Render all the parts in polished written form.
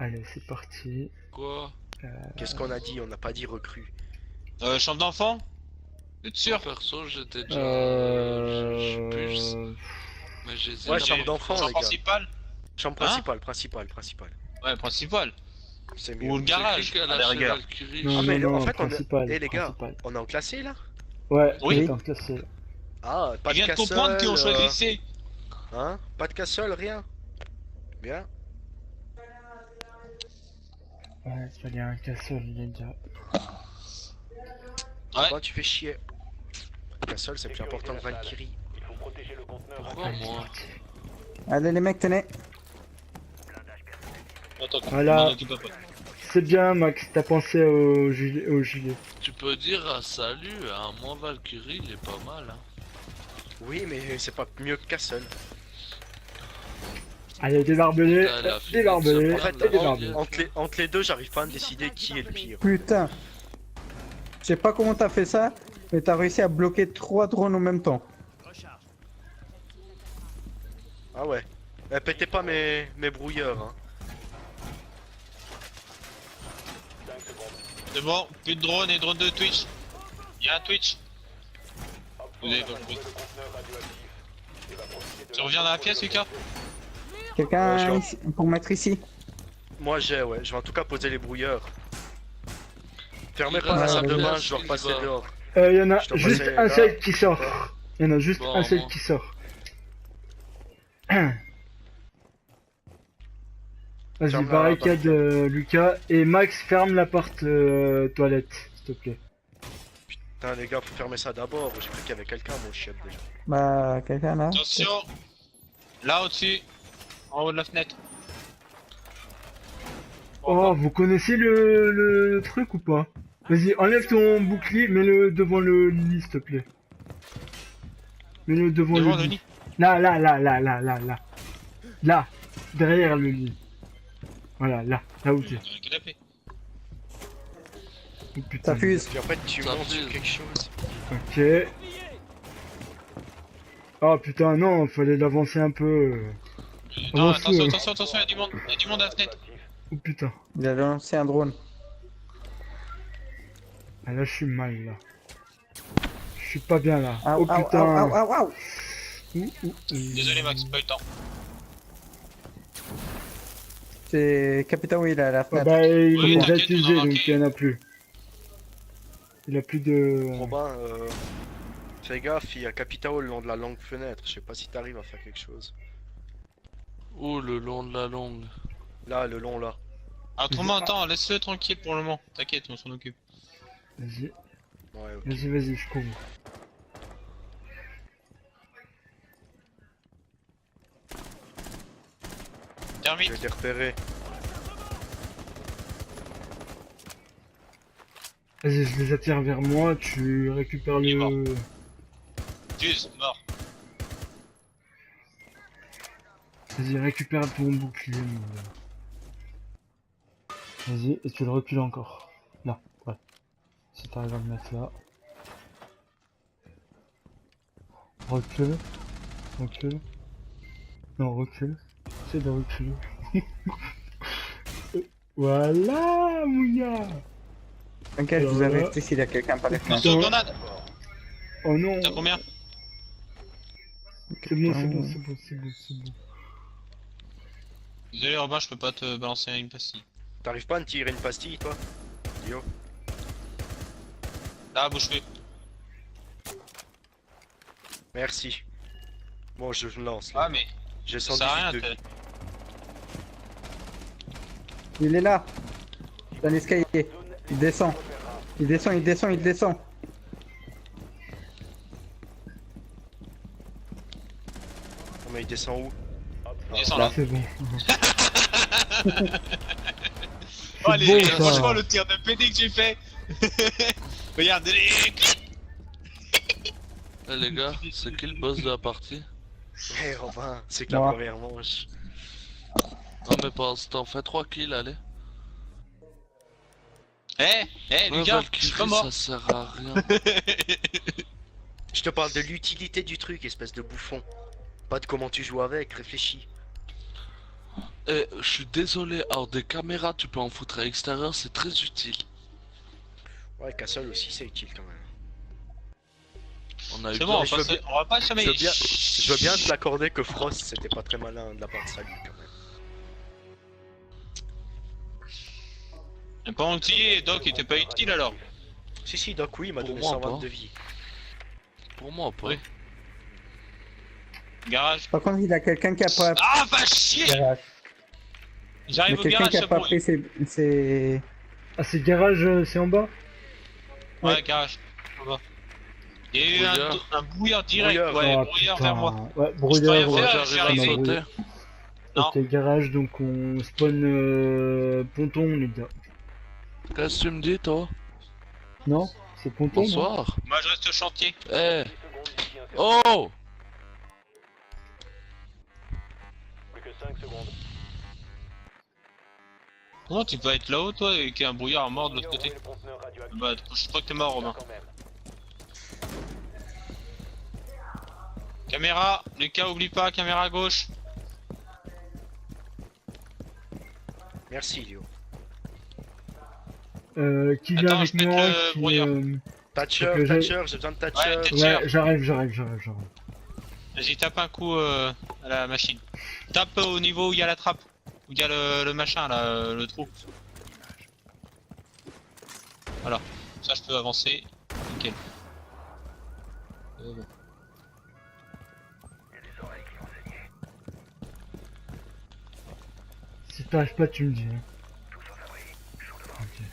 Allez, c'est parti. Quoi? Qu'est-ce qu'on a dit? On n'a pas dit recrue. Chambre d'enfant? Vous êtes sûr? Perso, j'étais déjà. Je pulse. Euh... Mais j'hésite. Ouais, à chambre prendre d'enfant, Chambre les gars. principale? Chambre Hein principale. Ouais, principale. C'est mieux. Ou le garage, C'est qui qui a à la lâché rigueur. Valkyrie? Non, Ah, mais non, en non, fait, on est- principal. Eh, les gars. principal. On est en classé là? Ouais, Oui. oui, cassé. Ah, pas Je viens de de comprendre castle, qu'on choisissait. hein? Pas de castle, rien. Bien. Ouais, il fallait un castle, les gars. Ouais. Toi, tu fais chier. Castle, c'est plus important que Valkyrie. Pourquoi Allez, c'est moi? parti. Allez les mecs, tenez. Attends, Voilà. m'en occupe pas. C'est bien, Max, t'as pensé au gilet. Tu peux dire un salut, hein. Moi Valkyrie, il est pas mal, hein. Oui, mais c'est pas mieux que castle. Allez, des barbelés, Putain, la fille des barbelés, de En fait, Merde, et des la barbelés. vieille. Entre les deux, j'arrive pas à me décider qui est le pire. Putain. Je sais pas comment t'as fait ça, mais t'as réussi à bloquer 3 drones en même temps. Ah ouais. Pétez pas mes brouilleurs, hein. C'est bon, plus de drones et drones de Twitch. Il y a un Twitch. Vous avez pas compris. Tu reviens dans la pièce, Lucas? Quelqu'un Ouais, je ici, pour mettre ici? Moi j'ai, ouais. Je vais en tout cas poser les brouilleurs. Fermez Il pas la reste salle de la bain, place, je dois il repasser va. dehors. Il y en a Je dois juste passer un là. seul qui sort. Il y en a juste Bon, un seul moi. qui sort. Vas-y, Ferme la barricade Lucas. Et Max, ferme l'appart toilette, s'il te plaît. Putain, les gars, faut fermer ça d'abord. J'ai cru qu'il y avait quelqu'un, mon chef déjà. Bah, quelqu'un là? Attention. Là au-dessus. En haut de la fenêtre. Oh, vous connaissez le truc ou pas? Vas-y, enlève ton bouclier, mets-le devant le lit, s'il te plaît. Mets-le devant Devant le le lit. lit. Là. Là, derrière le lit. Voilà, là où t'es. Dans le canapé. Oh, putain. Ça fuse. Puis en fait, tu Ça montes sur fuse. quelque chose. Ok. Oh putain, non, fallait l'avancer un peu. Non, Avance, attention, attention, il y a du monde. Il y a du monde à la fenêtre. Oh putain. Il a lancé un drone. Ah, là, je suis mal, là. Je suis pas bien, là. Au, Oh putain. au. Désolé Max, pas eu le temps. C'est Capitaine Will à la Ah fenêtre. bah, il Oui, les a t'inquiète, utilisés, on a donc marqué. il y en a plus. Il a plus de... Robin, fais gaffe, il y a Capitao le long de la longue fenêtre. Je sais pas si t'arrives à faire quelque chose. Oh, le long de la longue. Là, le long là. Ah, autrement, attends, laisse-le tranquille pour le moment. T'inquiète, on s'en occupe. Vas-y, Ouais, ok. vas-y, je couvre. Termine. J'ai été repéré. Vas-y, je les attire vers moi, tu récupères Il est mort. le... Fuse, mort. Vas-y, récupère ton bouclier. Vas-y, et tu le recules encore. Là, ouais. Si t'arrives à le mettre là. Recule. Recule. Non, recule. C'est de reculer. Voilà, Mouya. T'inquiète, je vous avertis s'il y a quelqu'un par les fenêtres. Attention, grenade. Oh non. T'as combien? C'est bon, c'est bon. Désolé Robin, je peux pas te balancer une pastille. T'arrives pas à me tirer une pastille, toi? Yo. Là, bouche bée. Merci. Bon, je me lance là. Ah, mais J'ai ça sert à 118 rien. de vie. Il est là. Dans l'escalier. Il descend. Il descend. Oh, mais il descend où? Descends là. C'est bon. Oh, allez, bon, ça. franchement, le tir de PD que j'ai fait. Regarde, Eh les gars, c'est qui le boss de la partie? Eh Robin, c'est que la Moi. première manche. Non mais pas, t'en fais 3 kills, allez. Eh, Ouais, Lucas, je Valkyrie, suis pas mort. ça sert à rien. Je te parle de l'utilité du truc, espèce de bouffon. Pas de comment tu joues avec, réfléchis. je suis désolé, alors des caméras, tu peux en foutre à l'extérieur, c'est très utile. Ouais, Castle aussi, c'est utile quand même. On a eu C'est bon, je veux bien- on va pas jamais. Je veux bien te l'accorder que Frost, c'était pas très malin de la part de Sally quand même. Pendant que tu y es, Doc était pas utile alors. Si, Doc, oui, il m'a Pour donné moi, 120 pas. de vie. Pour moi, pas. Oui. Garage. Par contre, il a quelqu'un qui a pas. Ah, va chier! Garage. Mais J'arrive au quelqu'un garage, qui a ça pas brûle. pris ses. Ah, c'est garage, c'est en bas? Ouais, garage. On va. Il y a eu Brouillard. un brouillard direct, Brouillard. ouais, Oh, brouillard putain. vers moi. Ouais, Je peux rien brouillard, faire, ouais. je suis J'arrive à arrivé. sauter. Non. Ok, garage, donc on spawn ponton, les gars. Qu'est-ce que tu me dis, toi? Non? C'est ponton, non? Bonsoir. Moi je reste au chantier. Eh. Oh! Comment tu peux être là-haut toi et qu'il y a un brouillard à mort de l'autre côté? Bah je crois que t'es mort Romain. Caméra, Lucas oublie pas, caméra à gauche. Merci, Léo. Qui vient Attends, avec je pète moi? le Qui, brouillard. Thatcher, Ok, j'ai- j'ai besoin de Thatcher. Ouais, Thatcher. Ouais, j'arrive. Vas-y tape un coup à la machine. Tape au niveau où il y a la trappe. Où il y a le machin là, le trou. Voilà. Ça je peux avancer. Nickel. Bon. Si t'arrives pas, tu me dis. Hein. Ok.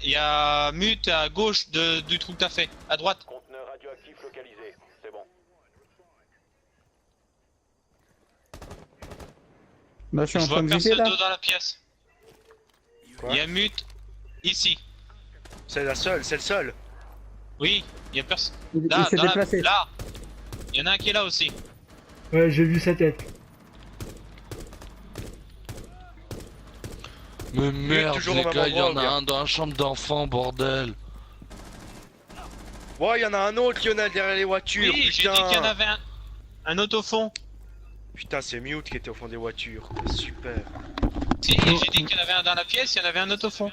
Il y a mute à gauche du trou que t'as fait. À droite. Conteneur radioactif localisé, c'est bon. Là, je suis en Je train vois de viser personne là. d'autre dans la pièce. Quoi? Il y a mute ici. C'est la seule, c'est le seul. Oui, il y a personne. Il Là, s'est dans la- déplacé. là. Il y en a un qui est là aussi. Ouais, j'ai vu sa tête. Mais merde, toujours les au même gars, il y en endroit, a gars. un dans la chambre d'enfant, bordel. Ouais, il y en a un autre, Lionel, derrière les voitures. Oui, j'ai dit putain. qu'il y en avait un autre au fond. Putain, c'est Mute qui était au fond des voitures. Super. Si, j'ai dit qu'il y en avait un dans la pièce, il y en avait un autre au fond.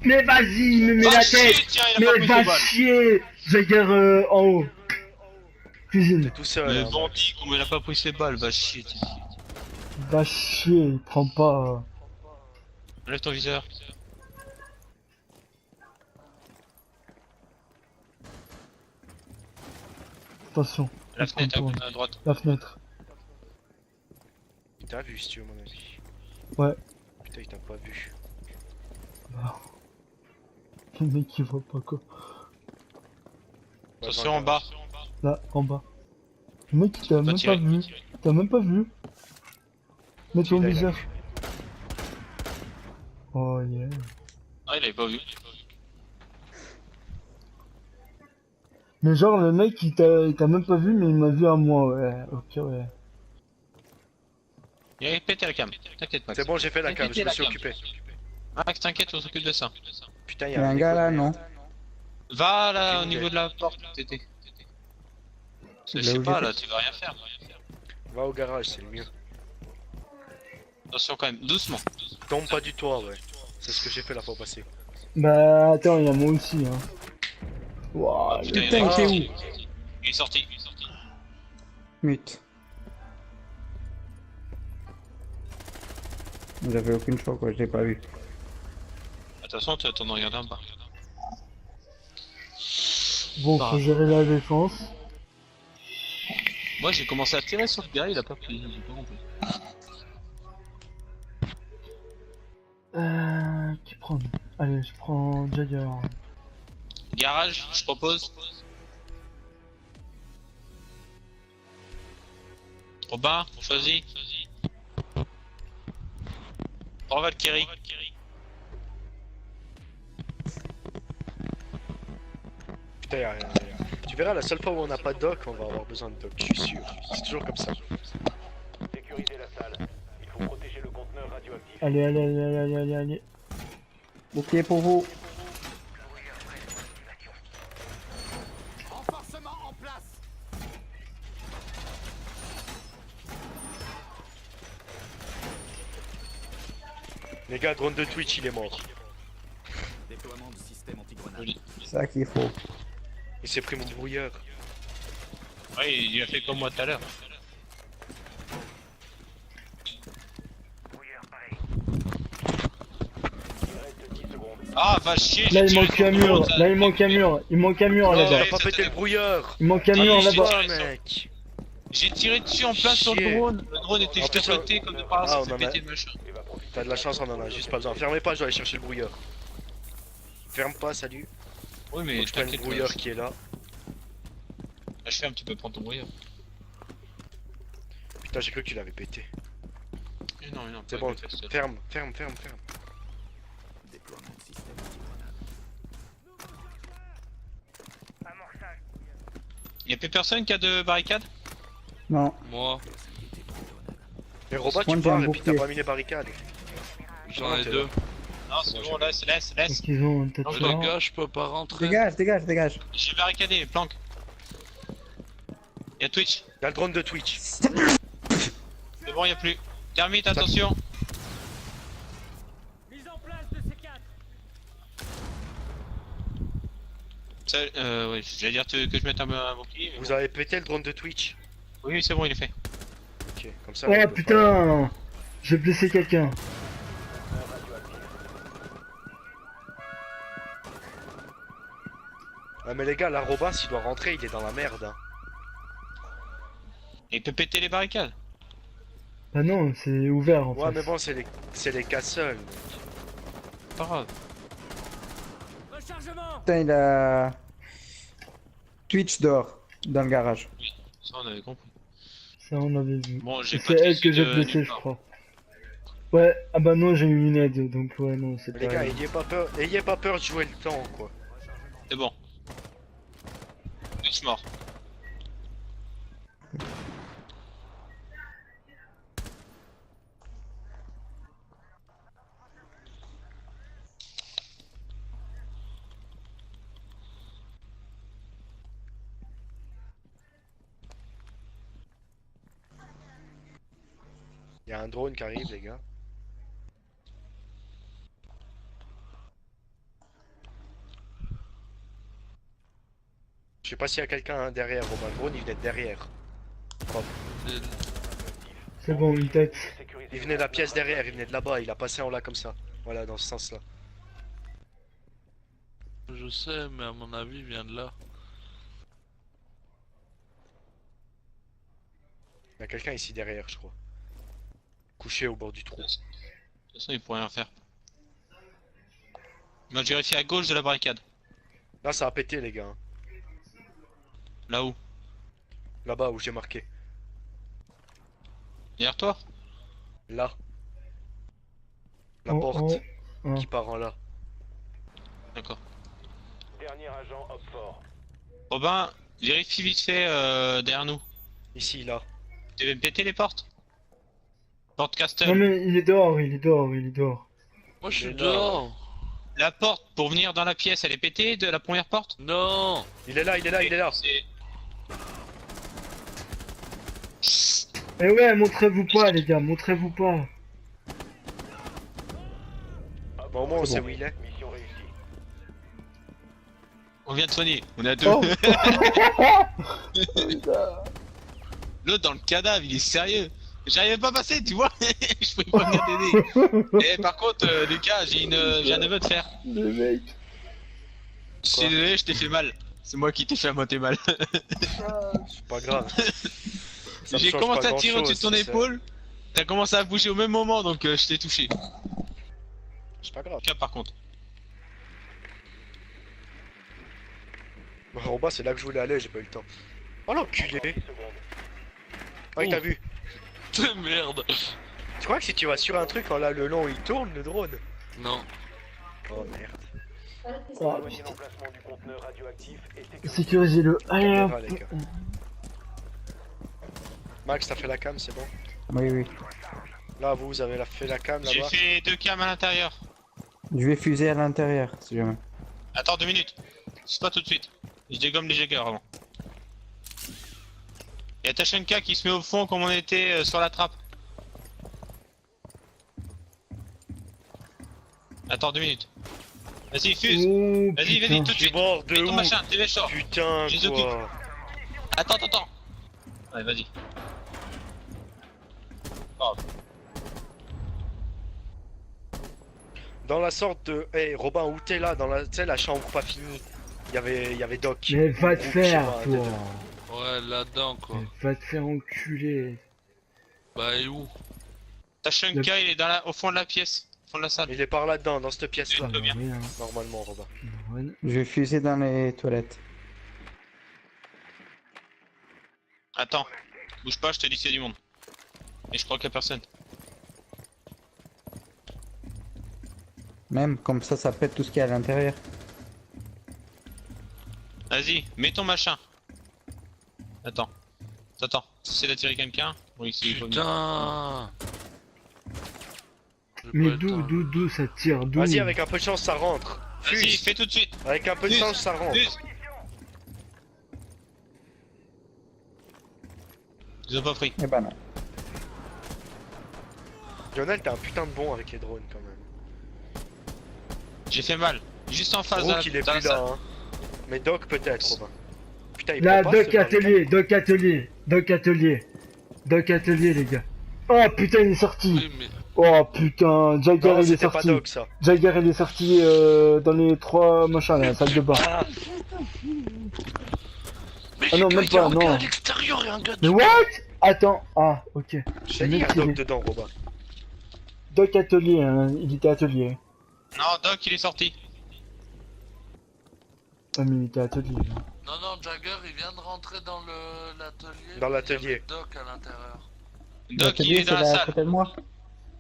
Mais vas-y, me mets Va la chier, tête! tiens, il a pas Mais pris va ses balles. chier! J'agarre en haut. Cuisine. Tout seul. Le hein. bandit, comme il a pas pris ses balles, va chier. Tiens. Va chier, il prend pas. Enlève ton viseur. Attention, La il fenêtre contourne. à droite. La fenêtre. T'as vu, si tu veux, mon ami. Ouais. Putain, il t'a pas vu. Le mec il voit pas quoi. Attention en bas. Là, en bas. Le mec il t'a Pas même tirer. pas vu. T'as même pas vu. Mets ton Il a viseur. vu. Oh yeah. Ah, il avait pas vu. Mais genre le mec il t'a même pas vu mais il m'a vu à moi, ouais. Ok, ouais. Il avait pété la cam. T'inquiète, Max. C'est bon, j'ai fait la cam, Pété je me la suis cam. occupé. Max, t'inquiète, on s'occupe de ça. Putain, il Il y a un gars là, non? Va là au Aucune niveau idée. de la porte, Tété. Je Là sais où pas, j'étais. là, tu vas rien faire. Va au garage, c'est le mieux. Attention quand même, doucement. Tombe pas du toit, ouais. C'est ce que j'ai fait la fois passée. Bah attends, il y a moi aussi hein. Wouah, Putain, Putain, il est t'es où? Il est sorti. Mute. J'avais aucune choix quoi, je l'ai pas vu. Attention, tu attends de regarder en bas. bon, Bah. faut gérer la défense. Moi j'ai commencé à tirer sur le gars, il a pas pris, j'ai pas compris. Qui prend? Allez, je prends Jagger. Garage, je propose. Robin, on choisit. Prends Valkyrie. Putain, y'a rien. Tu verras, la seule fois où on n'a pas de doc, on va avoir besoin de doc, je suis sûr. C'est toujours comme ça. Sécurisez la salle. Il faut protéger le conteneur radioactif. Allez. Ok pour vous. Les gars, drone de Twitch, il est mort. C'est ça qu'il faut. Il s'est pris mon brouilleur. Ouais, il a fait comme moi tout à l'heure. Ah, va chier, Là, j'ai il tiré manque sur un le mur. drone, ça. Là, il manque un mur. Il manque un mur Ouais, là-bas. T'as ouais. pas ça pété t'a- le brouilleur. Il manque un mur Ah, là-bas. Ah, tiré sur- mec. J'ai tiré dessus en plein sur le Chier. drone. Le drone était En juste à plus, côté, comme de par ah, hasard, on ça en fait a- péter le machin. T'as de la chance, on en a juste pas besoin. Fermez pas, je dois aller chercher le brouilleur. Ferme pas, salut. Oui, Faut mais que je prenne le t'inquiète, brouilleur qui est là. je ferme, tu peux prendre ton brouilleur. Putain, j'ai cru que tu l'avais pété. Mais non, C'est pas bon, de fest. ferme. Y'a plus personne qui a de barricade? Non. Moi, Mais Roba, Moi, tu j'ai un pars et puis t'as bouclier. pas mis les barricades. j'en ai t'es deux. là. Non, c'est bon, laisse. Donc ils ont un Les tatouage. gars, je peux pas rentrer. Dégage. J'ai barricadé, planque. Y'a Twitch. Y'a le drone de Twitch. C'est bon, y'a plus. Thermite, attention. Ça, ouais, j'allais dire que je mette un bouclier. Mais Vous bon. avez pété le drone de Twitch. Oui, c'est bon, il est fait. Ok, comme ça. Oh on peut putain. J'ai blessé quelqu'un. pas- Ah, mais les gars, la Roba, s'il doit rentrer, il est dans la merde. Hein. Il peut péter les barricades. Bah non, c'est ouvert en Ouais, fait. mais bon, c'est les castles. Pas grave. Putain, il a... Twitch dehors, dans le garage. Ça, on avait compris. Ça on avait vu. Bon, j'ai pas C'est de elle que j'ai de- blessé nulle je part. crois. Ouais, ah bah non j'ai eu une aide donc ouais non c'est Les pas... gars, ayez pas peur de jouer le temps, quoi. C'est bon. Twitch mort. Y'a un drone qui arrive, les gars. Je sais pas s'il y a quelqu'un hein, derrière, Romain. Le drone, il venait de derrière. C'est- C'est bon, une tête. Il venait de la pièce derrière, il venait de là-bas, il a passé en là comme ça. Voilà, dans ce sens-là. Je sais, mais à mon avis, il vient de là. Il y a quelqu'un ici derrière, je crois. Couché au bord du trou. De toute façon, il pourrait rien faire. Moi, je vérifie à gauche de la barricade. Là, ça a pété, les gars. hein. Là où? Là-bas où j'ai marqué. Derrière toi? Là. La Oh, porte oh. qui part en là. D'accord. Dernier agent, hop fort. Robin, vérifie vite fait derrière nous. Ici, là. Tu veux me péter les portes? Porte Castle. Non mais il est dehors. Moi, je Mais suis là- dehors. La porte pour venir dans la pièce, elle est pétée de la première porte? Non. Il est là. C'est- Eh ouais, montrez-vous pas les gars, montrez-vous pas. Bon, au moins, on C'est sait bon. où il est. Mission réussie. On vient de soigner, on est à deux. Oh. L'autre dans le cadavre, il est sérieux. J'arrivais pas à passer, tu vois. Je pouvais pas bien t'aider. Et par contre, Lucas, j'ai un neveu de fer. Le mec. Je suis désolé, je t'ai fait mal. C'est moi qui t'ai fait à moitié mal. C'est pas grave. Ça me J'ai change commencé pas à tirer grand-chose, au-dessus de ton c'est ça. épaule. T'as commencé à bouger au même moment, donc je t'ai touché. C'est pas grave. Lucas, par contre. Bon, en bas, c'est là que je voulais aller, j'ai pas eu le temps. Oh l'enculé. 10 secondes. Ah, il t'a vu. Merde. Tu crois que si tu vas sur un truc, quand là le long il tourne le drone? Non. Oh merde. Oh, Éloignez l'emplacement du conteneur radioactif et sécurisez. sécurisez-le. Allez Ça hop. va, les gars. Max, t'as fait la cam, c'est bon? Oui. Là, vous avez fait la cam J'ai là-bas? fait 2 cams à l'intérieur. Je vais fuser à l'intérieur, si jamais. Attends 2 minutes. C'est pas tout de suite. Je dégomme les Jaegers avant. Y'a Tachenka qui se met au fond comme on était sur la trappe. Attends 2 minutes. Vas-y, fuse. Oh, Vas-y, putain. vas-y, tout de Je suis suite. mort de Mets ton ouf. machin, dépêche-toi. Putain, Je les occupe. quoi. Attends. Ouais, vas-y. Oh, Dans la sorte de... Hey, Robin, où t'es là? Dans la... Tu sais, la chambre pas finie. Il y avait Doc. Mais va te Ou, je sais faire, pas, toi. Ouais, là-dedans, quoi. Mais va te faire enculer. Bah, et où? Tachanka, il est au fond de la pièce. Au fond de la salle. Il est par là-dedans, dans cette pièce-là. Très bien. Rien. Normalement, Robin. Rien. Je vais fuser dans les toilettes. Attends. Bouge pas, je te dis qu'il y a du monde. Et je crois qu'il y a personne. Même comme ça pète tout ce qu'il y a à l'intérieur. Vas-y, mets ton machin. Attends. C'est d'attirer quelqu'un. Oui, c'est Putain. J'ai Mais pas le temps. d'où ça tire? D'où? Vas-y, avec un peu de chance, ça rentre. Vas-y, Fuse. fais tout de suite. Avec un peu de Fuse. chance, ça rentre. Fuse. Ils ont pas pris. Eh ben non. Lionel, t'es un putain de bon avec les drones, quand même. J'ai fait mal. Juste en face Rook, il est dans la plus salle. là, hein. Mais Doc, peut-être, Robin. Putain, il Là, prend pas, Doc ce atelier, Doc atelier, Doc atelier. Doc atelier, les gars. Oh putain, il est sorti. Oui, mais. Oh putain, Jagger Non, il est c'était pas sorti. Doc, ça. Jagger il est sorti dans les 3 machins là, salle de bain. Ah, Mais Ah non, il y a même pas, un gars non. à l'extérieur et un gars Mais de... what? Attends, ah ok. j'ai dit, il y a Mec, il Doc est- dedans, Robin. Doc atelier, hein, il était atelier. Non, Doc, il est sorti. Ah mais il était atelier. Non, Jagger, il vient de rentrer dans l'atelier. Dans mais l'atelier. il y avait Doc à l'intérieur. Doc, il est dans la à salle. côté de moi.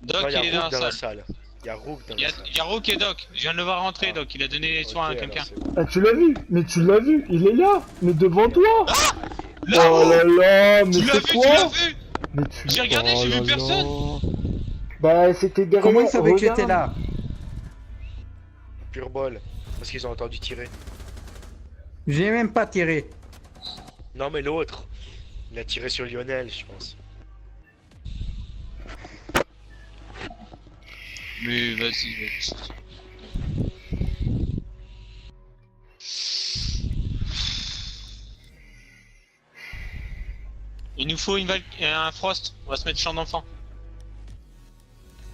Doc, Non, il y il est a dans Rook la dans la salle. salle. Il y a Rook dans Il y la a, salle. il y a Rook et Doc. Je viens de le voir rentrer, Ah. Doc. Il a donné soin à Ok, quelqu'un. alors, c'est bon. Ah tu l'as vu? Mais tu l'as vu, il est là, mais devant toi. Là, Oh là là, mais tu l'as c'est vu, tu quoi? l'as vu. Mais tu... J'ai regardé, oh j'ai vu là là. personne. Bah c'était derrière. Comment ils savaient que regarde. j'étais là? Pure bol. Parce qu'ils ont entendu tirer. J'ai même pas tiré. Non, mais l'autre. Il a tiré sur Lionel, je pense. Mais vas-y. Il nous faut un Frost. On va se mettre champ d'enfant.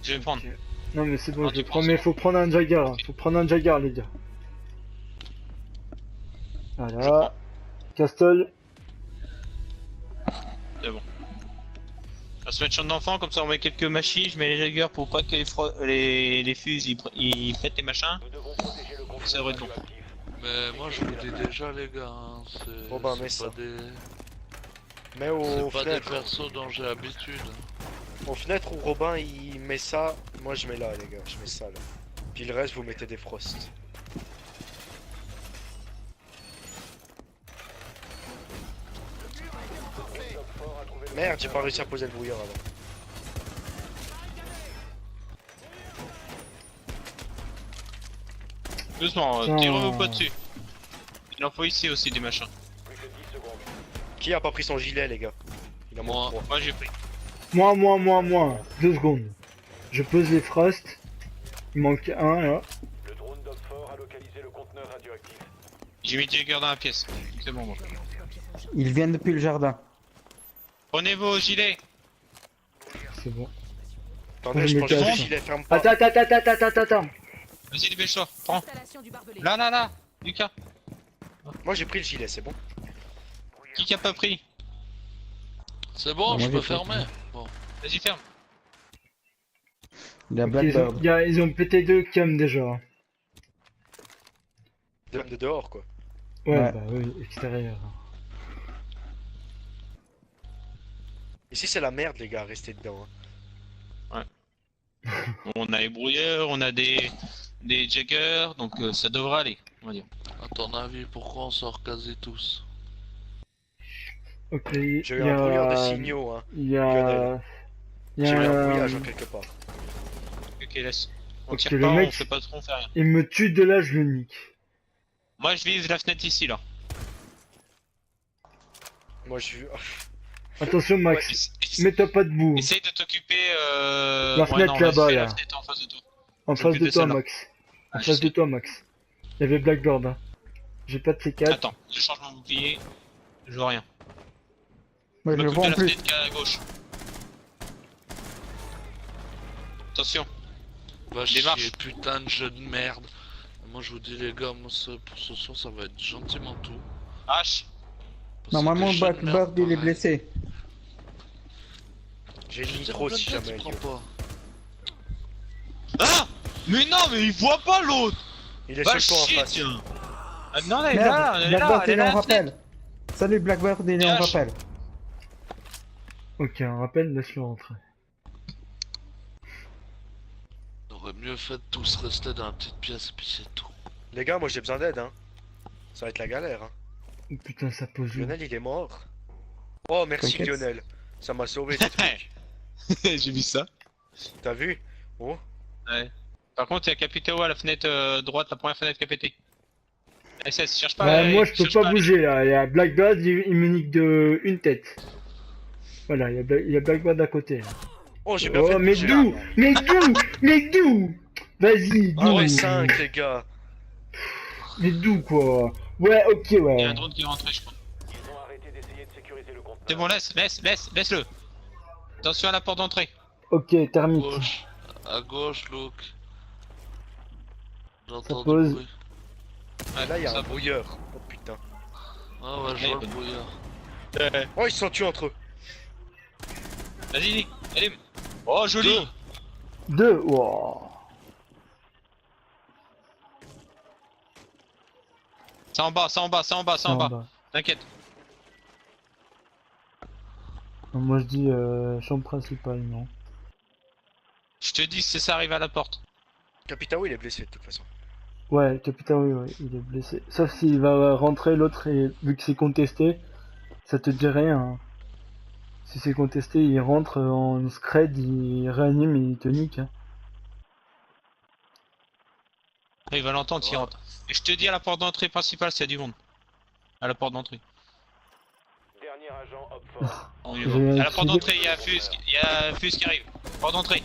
Je vais prendre. Ok. Non mais c'est bon, Non, je tu vais prendre, penses mais pas. faut prendre un Jagger, hein. Faut prendre un Jagger les gars. Voilà. Castle. C'est bon. On va se mettre champ d'enfant, comme ça on met quelques machines, je mets les jaggers pour pas que les fuses ils pètent les machins. Nous devons protéger le conteneur Ça devrait être bon. radioactif. Mais moi, je vous dis déjà, les gars, hein, c'est Bon, bah, mets c'est ça. pas des... Mais C'est aux pas des fenêtres. persos dont j'ai l'habitude. Aux fenêtres où Robin il met ça, moi je mets là, les gars. Je mets ça là. Puis le reste, vous mettez des frosts. Merde, j'ai pas réussi à poser le brouilleur avant. Doucement, Putain. tirez-vous pas dessus. Il en faut ici aussi des machins. Plus que 10 secondes. Qui a pas pris son gilet, les gars? Il en Moi. manque 3. Moi j'ai pris. Moi. 2 secondes. Je pose les frosts. Il manque un là. Le drone d'Oxford a localisé le conteneur radioactif. J'ai mis Jagger dans la pièce. C'est bon, moi. Ils viennent depuis le jardin. Prenez vos gilets. C'est bon. Attendez, Je je prends m'étais juste le assis. gilet, ferme pas. Attends. Vas-y, dépêche-toi. Prends. Installation du barbelé. Là. Lucas. Moi j'ai pris le gilet, c'est bon. Qui a pas pris? C'est bon, Moi, je j'ai peux fait. fermer. Bon. Vas-y, ferme. Il y a Ok, ils, ont, Blackbird. ils ont pété 2 cams déjà. De dehors quoi. Ouais, Ouais. bah oui, extérieur. Ici c'est la merde, les gars, restez dedans. Hein. On a les brouilleurs, on a des jaggers, donc ça devrait aller, on va dire. À ton avis, pourquoi on sort quasi tous? Ok, J'ai eu un brouilleur de signaux, hein. Il y a... Lionel. Il y J'ai eu un a... brouillage en quelque part. Ok, laisse. On Ok, tire le pas, mec- on fait pas trop, on fait rien. Il me tue de là, je le nique. Moi je vise la fenêtre ici, là. Moi je suis. Attention Max, Essaye mets-toi pas debout. essaye de t'occuper La fenêtre non, là-bas, fais là. La fenêtre en face de toi. En Je face m'occupe de de toi, celle-là. Max. En Ah, je face de sais. toi, Max. Il y avait Blackboard. Hein. J'ai pas de C4. Attends, je change mon bouclier. Je vois rien. Moi Je je le m'occupe vois de en la plus. fenêtre à gauche. Attention. Va Démarche. chier, putain de jeu de merde. Moi je vous dis les gars, moi pour ce soir ça va être gentiment tout. H. Parce que Normalement, des jeux de merde Blackbird il est pareils. blessé. J'ai une Je veux dire, nitro en si pleine jamais. tête, tu prends pas. Ah. Mais non, mais il voit pas l'autre. Il est Va sur le pont en chier, face. tiens. Ah, non, elle est Merde, là, elle est là, Blackbird elle est il est là. en la fenêtre. rappel. Salut Blackbird il est en Lâche. rappel. Ok, un rappel, laisse-le rentrer. On aurait mieux fait de tous rester dans la petite pièce et puis c'est tout. Les gars, moi j'ai besoin d'aide, hein. Ça va être la galère, hein. Oh, putain, ça pose où? Lionel, il est mort. Oh, merci T'inquiète. Lionel. Ça m'a sauvé des trucs. J'ai vu ça. T'as vu? Oh. Ouais. Par contre, il y a Capitao à la fenêtre droite, la première fenêtre qui a pété. SS, cherche pas. Ouais, moi je peux cherche pas bouger là. Il y a Blackbird, il me nique de une tête. Voilà, il y a Blackbird à côté. Là. Oh, j'ai bien fait Oh, de mais bouger. d'où? Mais d'où? Mais d'où? Vas-y, Ah d'où? ouais, 5 les gars. Mais d'où quoi? Ouais, ok, Il y a ouais. un drone qui est rentré, je crois. Ils ont arrêté d'essayer de sécuriser le conteneur. C'est bon, laisse-le. Attention à la porte d'entrée. Ok, termite. Gauche, à gauche, Luke. J'entends du pose. bruit. Ouais, Là, il y a ça un brouilleur. Oh putain. Ah ouais, je vois le brouillard. Oh, ils se sont tués entre eux. Vas-y, Nick, allez. Oh, joli. Deux, wow. C'est en bas, c'est en bas. bas. T'inquiète. Moi je dis chambre principale, non. Je te dis si ça arrive à la porte. Capitao, il est blessé de toute façon. Ouais, Capitaine, oui, ouais, il est blessé. Sauf s'il va rentrer l'autre et vu que c'est contesté, ça te dit rien. Hein. Si c'est contesté, il rentre en scred, il réanime et il te nique. Hein. Il va l'entendre s'il Ouais. rentre. Et je te dis à la porte d'entrée principale s'il y a du monde. À la porte d'entrée. Dernier agent hop fort. On y J'ai va. À la un porte truc- d'entrée, il y a un fuse qui arrive. Porte d'entrée.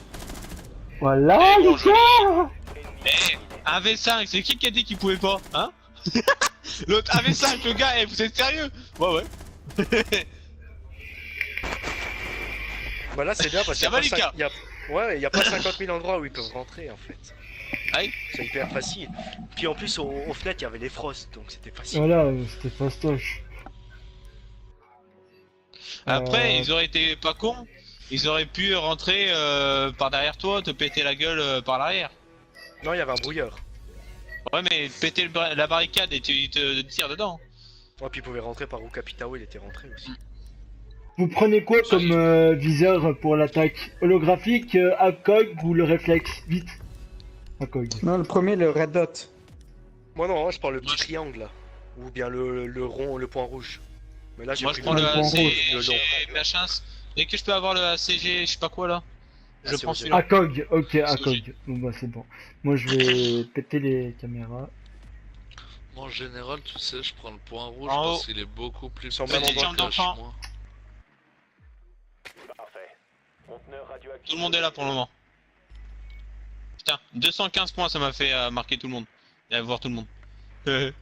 Voilà, Eh, bon, les gars. Eh, un V5, c'est qui a dit qu'il pouvait pas, hein? L'autre, un V5, le gars, eh, vous êtes sérieux? Ouais. Bah là, c'est bien parce qu'il Ça va, y a pas Lucas cinq- il y a... Ouais, il y a pas 50 000 endroits où ils peuvent rentrer en fait. Aïe. C'est hyper facile. Puis en plus, aux fenêtres, il y avait les frosts, donc c'était facile. Voilà, c'était fastoche. Après, ils auraient été pas cons. Ils auraient pu rentrer par derrière toi, te péter la gueule par l'arrière. Non, il y avait un brouilleur. Ouais, mais péter la barricade et tu te tires dedans. Ouais, puis ils pouvaient rentrer par où Capitao, il était rentré aussi. Vous prenez quoi comme viseur pour l'attaque? Holographique, ACOG ou le réflexe? Vite. ACOG. Non, le premier, le red dot. Moi non, je prends le petit Moi, je- triangle là. Ou bien le rond, le point rouge. Mais là, j'ai Moi, pris je prends le point rouge, le ACG long. machin. Et que je peux avoir le ACG, je sais pas quoi là. Je c'est prends ok. celui-là. ACOG, ok, C'est ACOG. Bon bah c'est bon. Moi je vais péter les caméras. Moi en général, tu sais, je prends le point rouge En haut. parce qu'il est beaucoup plus Ils sont petit même en que chambre chez d'enfant. moi. Parfait. Conteneur radioactif. Tout le monde est là pour le moment. Putain, 215 points ça m'a fait marquer tout le monde. Et voir tout le monde. Il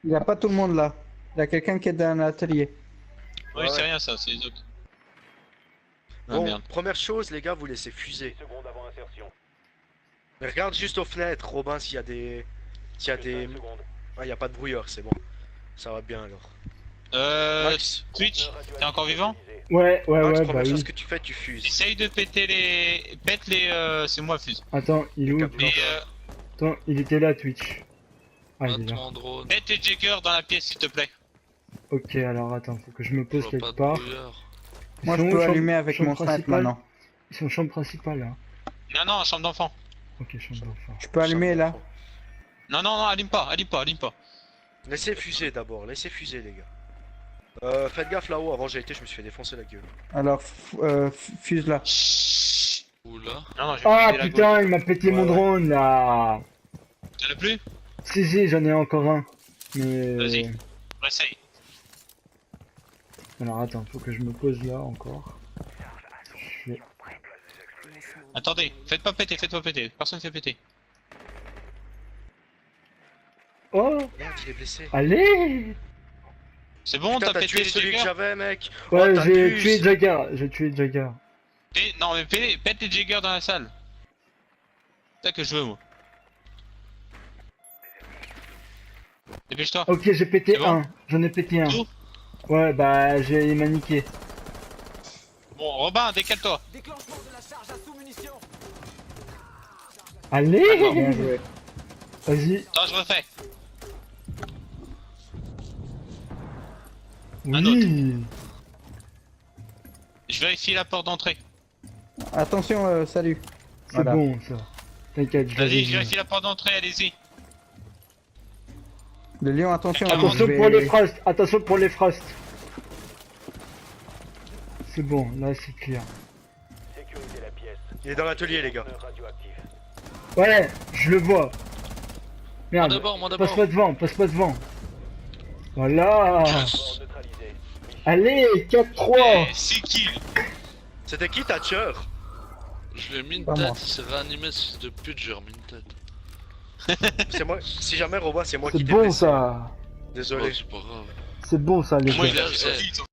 n'y a pas tout le monde là. Il y a quelqu'un qui est dans l'atelier. Oui, Ouais, c'est ouais. rien ça, c'est les autres. Ah Bon, merde. première chose, les gars, vous laissez fuser. Seconde avant insertion. Mais regarde juste aux fenêtres, Robin, s'il y a des... S'il y a des... 5 secondes. Ah, il n'y a pas de brouilleur, c'est bon. Ça va bien alors. Twitch, Conteneur radioactif t'es encore vivant? localisé. Ouais, Max, bah première chose oui. que tu fais, tu fuses. Essaye de péter les... Pète les... C'est moi fuse. Attends, il est où? câbles. Mais Attends, il était là Twitch. Ah, il est Mate là. mon drone. pète tes Jagger dans la pièce s'il te plaît. Ok, alors attends, faut que je me Je pose vois quelque pas de part. brouillard. Ils Moi, je sont où, peux chambre- allumer avec chambre mon snipe principale maintenant. Ils sont en chambre principale là. Non, chambre d'enfant. Ok, chambre d'enfant. Je peux allumer là. Non, allume pas. Laissez fuser d'abord, laissez fuser, les gars. Faites gaffe là-haut, avant j'ai été, je me suis fait défoncer la gueule. Alors, fuse là. Chut. Oula. Non, j'ai Ah pété la putain, il m'a pété Ouais, mon ouais. drone là. gueule. T'en as plus? Si, j'en ai encore un. Mais... Vas-y. Essaye. Alors attends, faut que je me pose là encore. Je vais- Attendez, faites pas péter. Personne fait péter. Oh, Merde, il est blessé. allez. C'est bon, Putain, t'as t'as tué pété celui les que Jagger? j'avais, mec. Ouais, Oh, t'as j'ai pu, tué c'est- Jagger, j'ai tué Jagger. Non mais pète les Jagger dans la salle. C'est ça que je veux moi. Dépêche-toi. Ok, j'ai pété C'est bon un, j'en ai pété un. Tout Ouais, bah, il m'a niqué. Bon, Robin, décale-toi. Allez. Bien joué. Vas-y. Attends, je refais. Un Oui. Je vérifie la porte d'entrée. Attention, salut. C'est Voilà. bon, ça. T'inquiète, je l'avais Vas-y, je dit. vérifie la porte d'entrée, allez-y. Le lion, attention. Attention je vais- pour les frosts, attention pour les frosts. C'est bon, là c'est clair. Sécurisez la pièce. Il est dans l'atelier, les gars. Conteneur radioactif. Ouais, je le vois. Moi Merde, d'abord, moi passe d'abord. pas devant, passe pas devant. Voilà. Mort neutralisé. Allez, 4-3. C'est kill. C'était qui ta tueur? Je lui ai mis une Pas moi. tête, il s'est réanimé, fils de pute, j'ai remis une tête. C'est moi. Si jamais Roba, c'est moi C'est qui t'ai bon blessé. ça. Désolé. Oh, c'est pas grave. C'est bon ça les Moi, gars. il a fait son kill.